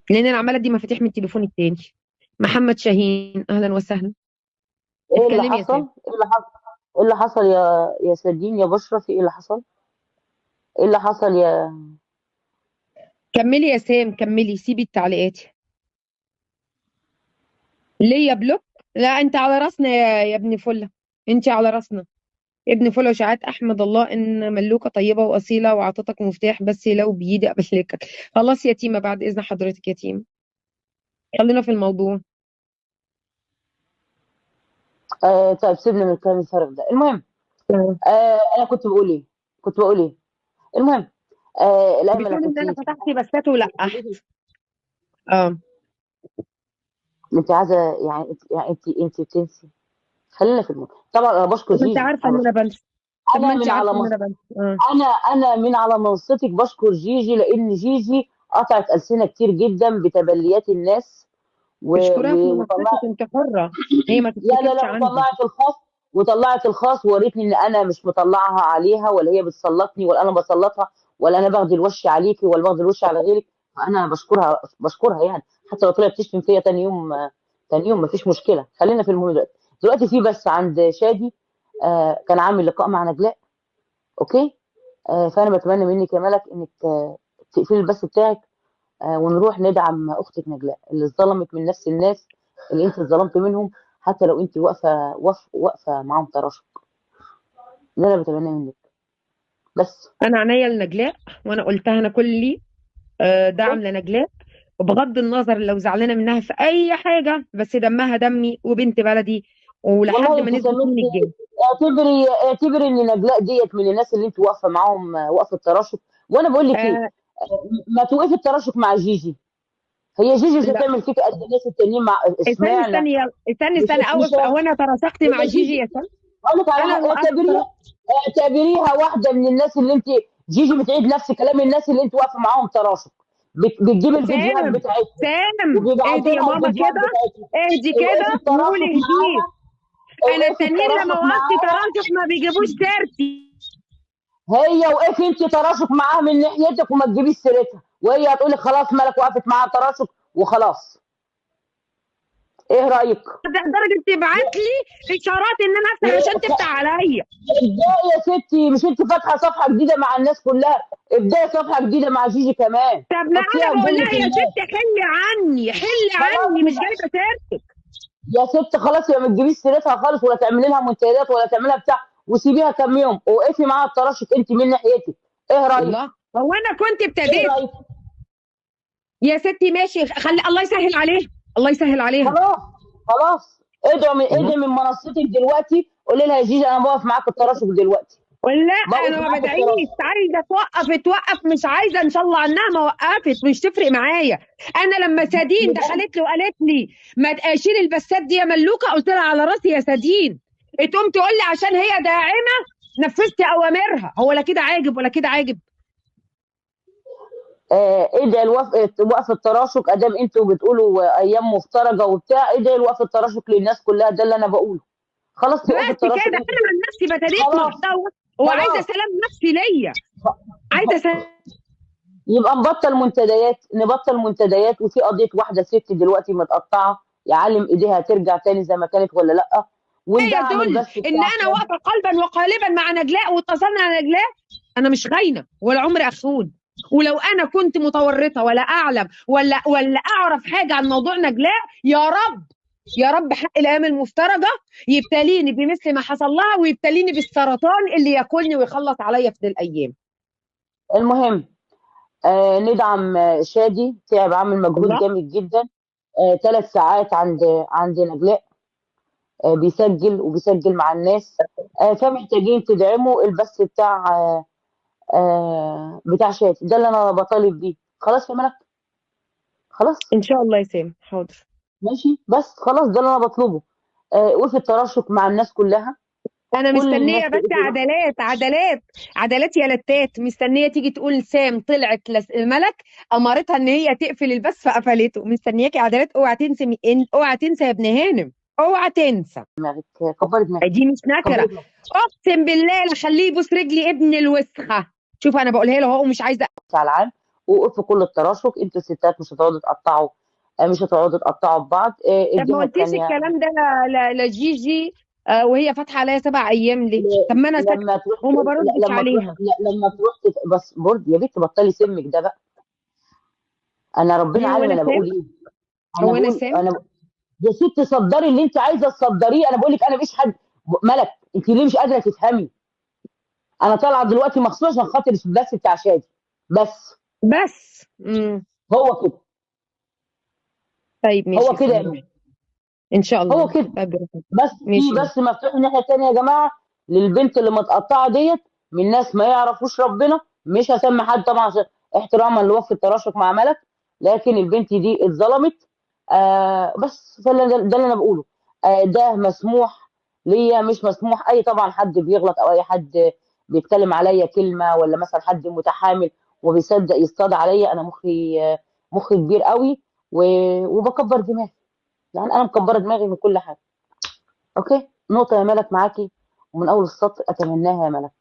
لان انا عماله ادي مفاتيح من التليفون التاني. محمد شاهين، اهلا وسهلا. ايه اللي اتكلمي يا حصل؟ سام. ايه اللي حصل؟ ايه اللي حصل يا سردين يا بشرى؟ في ايه اللي حصل؟ ايه اللي حصل يا... كملي يا سام، كملي، سيبي التعليقات. ليا بلوك؟ لا انت على راسنا يا ابن فله. انت على راسنا ابن فله وشعات. احمد الله ان ملوكه طيبه واصيله واعطتك مفتاح، بس لو بايدي املكك. خلاص يا تيمه، بعد اذن حضرتك يا تيمه، خلينا في الموضوع. طيب سيبنا من الكلام الفارغ ده. المهم، آه. انا كنت بقول ايه. المهم، الايام بتقولي ان انا ملكتيه. فتحت بسات ولقحت. اه. انت عايزه، يعني انت بتنسي. خلينا في المهم. طبعا انا بشكر وانت جيجي. عارفه ان انا بنسى. طب ما انا انت من عارفه على ان مص... انا بنسى. اه. انا من على منصتك بشكر جيجي، لان جيجي قطعت السنه كتير جدا بتبليات الناس اشكرها في وطلعت. منصتك، انت حره. هي ما لا لا تتكتبش لا، عندي. وطلعت الخاص ووريتني ان انا مش مطلعها عليها، ولا هي بتسلطني، ولا انا بسلطها، ولا انا باخد الوش عليكي، ولا باخد الوش على غيرك. فانا بشكرها يعني. حتى لو طلعت تشتم فيا تاني يوم، تاني يوم مفيش مشكله. خلينا في المهم دلوقتي في بس عند شادي. كان عامل لقاء مع نجلاء. اوكي. فانا بتمنى منك يا ملك انك تقفلي البث بتاعك، ونروح ندعم اختك نجلاء اللي اتظلمت من نفس الناس اللي انت اتظلمت منهم. حتى لو انت واقفه معاهم تراشق. ده انا بتمنى منك بس. انا عينيا لنجلاء، وانا قلتها انا كلي دعم بس لنجلاء. وبغض النظر لو زعلانه منها في اي حاجه، بس دمها دمي وبنت بلدي، ولحد والله ما انت نثبت سميت. مين الجاي. اعتبري ان نجلاء ديت من الناس اللي انت واقفه معاهم، واقفه التراشق. وانا بقول لك ايه، آه. ما توقفي التراشق مع جيجي. هي جيجي مش لا، هتعمل فيك قد الناس التانيين. مع استني اشمعنى؟ استني استني مش استني، مش اوقف. او انا تراسقت مع هي جيجي جيجي. يا سام؟ اقول لك على انا حاجه، وقفت اعتبريها واحده من الناس اللي انت... جيجي بتعيد نفس كلام الناس اللي انت واقفه معاهم تراشق. بتجيب الفيديوهات سام. بتاعتهم سام وبيبعتوا اهدي يا لها ماما الفيديوهات كده، بتاعتهم. اهدي اوقفي كده وقولي التراشق هديه. معاها. انا اوقفي التانيين لما التراشق وقفت معاها. تراشق ما بيجيبوش سيرتي. هي وقفي انت تراشق معاها من ناحيتك وما تجيبيش سيرتها، وهي هتقول لك خلاص مالك وقفت معاها تراشق وخلاص. ايه رايك؟ لدرجه تبعت لي اشارات ان انا افتح عشان تفتح عليا. ابدأي يا ستي، مش انت فاتحه صفحه جديده مع الناس كلها؟ ابدأي صفحه جديده مع جيجي كمان. طب ما حطيها انا بقول لكل لها يا الناس. ست حلي عني، حلي خلاص عني، مش يبقى، جايبه سيرتك. يا ست خلاص يبقى ما تجيبيش سيرتها خالص، ولا تعملي لها منتديات، ولا تعملي بتاع، وسيبيها كام يوم ووقفي معاها التراشق انت من ناحيتك. ايه رايك؟ الله، هو انا كنت ايه ابتديت؟ رايك؟ يا ستي ماشي، خلي الله يسهل عليها، الله يسهل عليها. خلاص. خلاص. الله. ادعي من منصتك دلوقتي، قولي لها يا جيجي انا بقف معاك التراشق دلوقتي. لا، بقف انا ما معاك بدعيش، التراشق. عايزه توقف توقف، مش عايزه ان شاء الله عنها ما وقفت، مش تفرق معايا. انا لما سادين يبقى دخلت لي وقالت لي ما تشيل البسات دي يا ملوكه، قلت لها على راسي يا سادين. تقوم تقول لي عشان هي داعمه نفذت اوامرها. هو لا كده عاجب ولا كده عاجب. ادعي وقف التراشق. ادام انتوا بتقولوا ايام مفترجه وبتاع، ادعي وقف التراشق للناس كلها. ده اللي انا بقوله. خلاص توقف بس التراشق كده انت. انا عن نفسي ابتديت خلاص. محتوى وعايزه خلاص. سلام نفسي ليا. عايزه سلام. يبقى نبطل منتديات. وفي قضيه واحده ست دلوقتي متقطعه، يعلم ايديها ترجع تاني زي ما كانت ولا لا. وندعم يدل البث ان بتاع انا شادي. واقفه قلبا وقالبا مع نجلاء واتصلنا على نجلاء. انا مش خاينه ولا عمري اخون. ولو انا كنت متورطه ولا اعلم ولا اعرف حاجه عن موضوع نجلاء، يا رب يا رب حق الايام المفترجه يبتليني بمثل ما حصل لها، ويبتليني بالسرطان اللي ياكلني ويخلص عليا في دي الايام. المهم، ندعم شادي. تعب، عامل مجهود الله. جامد جدا. 3 ساعات عند نجلاء. بيسجل مع الناس. فمحتاجين تدعموا البث بتاع شادي. ده اللي انا بطالب بيه. خلاص يا ملك. خلاص. ان شاء الله يا سام، حاضر. ماشي. بس خلاص ده اللي انا بطلبه. وفي التراشق مع الناس كلها. انا كل الناس مستنيه بس تقفل. عدلات عدلات عدلات يا لتات، مستنيه تيجي تقول سام طلعت ملك امرتها ان هي تقفل البث فقفلته. مستنياكي عدلات. اوعى تنسى اوعى تنسى يا ابن هانم، اوعى تنسى. دماغك. كبري دماغك. دي مش كبري نكره. دماغك. اقسم بالله لا خليه يبوس رجلي ابن الوسخه. شوف انا بقولها له اهو، مش عايزه. على العام. وقفوا كل التراشق، انتوا الستات مش هتقعدوا تقطعوا، مش هتقعدوا تقطعوا ببعض. طب ما الجهه قلتيش الثانيه الكلام ده لجيجي وهي فاتحه عليا 7 ايام ليه؟ طب ما انا لما ساكته تروح وما لا، بردش لما تروح عليها. لا، لما تروح بس برضه يا بنت بطلي سمك ده بقى. انا ربنا هو عالم انا انا سام؟ بقول ايه. انا هو انا بقول سام؟ يا ست صدري اللي انت عايزه تصدريه. انا بقول لك انا مفيش حد ملك. انت ليه مش قادره تفهمي؟ انا طالعه دلوقتي مخصوص عشان خاطر البث بتاع شادي بس. بس هو كده. طيب ماشي هو يا كده يا سمير، بنت. ان شاء هو الله. كده. طيب براحتك. بس ماشي. في بس مفتوح الناحيه الثانيه يا جماعه للبنت اللي متقطعه ديت من ناس ما يعرفوش ربنا. مش هسمي حد طبعا عشان احتراما لوقف التراشق مع ملك، لكن البنت دي اتظلمت. بس ده اللي انا بقوله. ده مسموح ليا، مش مسموح اي طبعا حد بيغلط او اي حد بيتكلم عليا كلمه، ولا مثلا حد متحامل وبيصدق يصطاد عليا. انا مخي كبير قوي وبكبر دماغي. يعني انا مكبره دماغي من كل حاجه. اوكي، نقطة يا ملك معاكي ومن اول السطر اتمناها يا ملك.